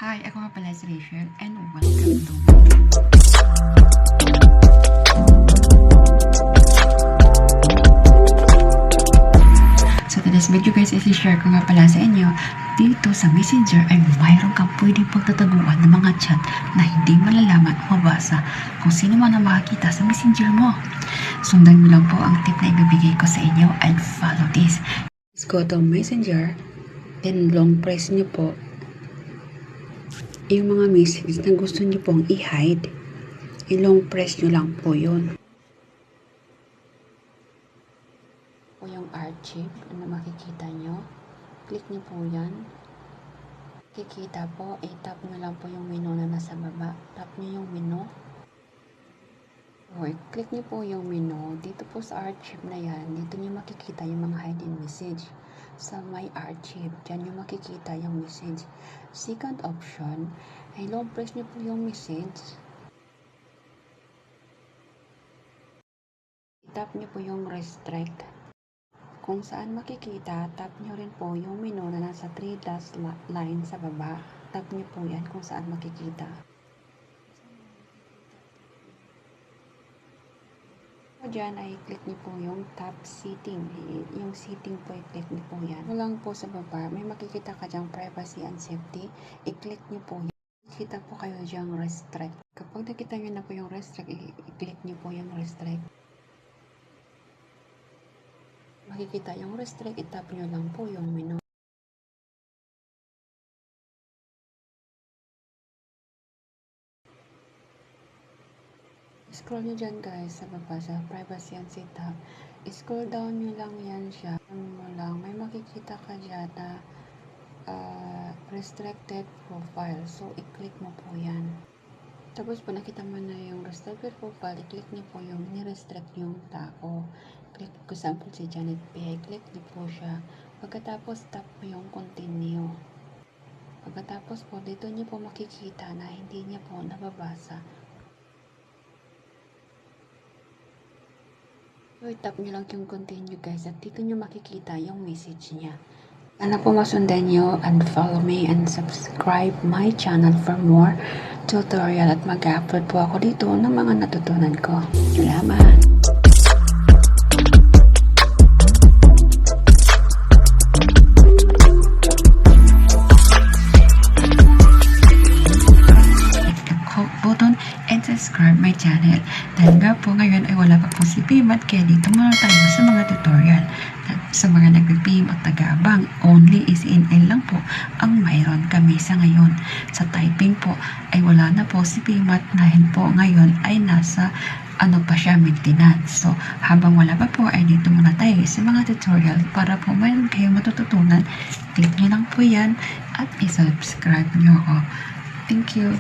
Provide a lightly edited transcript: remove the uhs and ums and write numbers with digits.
Hi, ako nga pala si Rachel and welcome to So today's video guys is i-share ko nga pala sa inyo dito sa Messenger ay mayroon kang pwedeng pagtataguan ng mga chat na hindi malalaman o mabasa kung sino man ang makakita sa Messenger mo. Sundan mo lang po ang tip na ibibigay ko sa inyo and follow this. Let's go to Messenger, then long press nyo po yung mga message na gusto nyo pong i-hide. I-long press nyo lang po yun. O yung archive, ano makikita nyo. Click nyo po yan. Kikita po, i-tap nyo lang po yung menu na nasa baba. Tap nyo yung menu. O click nyo po yung menu. Dito po sa archive na yan, dito nyo makikita yung mga hidden message. Sa my archive, dyan nyo makikita yung message. Second option, ay long press nyo po yung message. Tap nyo po yung restrict. Kung saan makikita, tap nyo rin po yung menu na nasa 3 dash line sa baba. Tap nyo po yan kung saan makikita. Diyan ay click niyo po yung top setting. Yung setting po, i-click niyo po yan. Lang po sa baba, may makikita ka diyang privacy and safety. I-click niyo po yan. Kita po kayo diyang restrict. Kapag nakita niyo na po yung restrict, i-click niyo po yung restrict. Makikita yung restrict, i-tap niyo lang po yung menu. Scroll nyo dyan guys sa baba sa privacy and setup. Scroll down nyo lang yan siya. May makikita ka dyan na restricted profile. So, i-click mo po yan. Tapos po nakita mo na yung restricted profile, i-click nyo po yung ni-restrict yung tao. Click, for example, si Janet P. I-click nyo po siya. Pagkatapos, tap mo yung continue. Pagkatapos po, dito nyo po makikita na hindi niya po nababasa. So, tap nyo lang yung continue guys at dito nyo makikita yung message niya. Sana po masundan nyo and follow me and subscribe my channel for more tutorial at mag-upload po ako dito ng mga natutunan ko. Salamat! Button and subscribe my channel. Dahil nga po ngayon ay wala pa po si Pimat, kaya dito muna tayo sa mga tutorial. Sa mga nagpipim at tagabang, only is in lang po ang mayroon kami sa ngayon. Sa typing po ay wala na po si Pimat dahil po ngayon ay nasa pa siya, maintenance. So, habang wala pa po ay dito muna tayo sa mga tutorial para po mayroon kayong matututunan. Click nyo lang po yan at i-subscribe nyo ako. Thank you.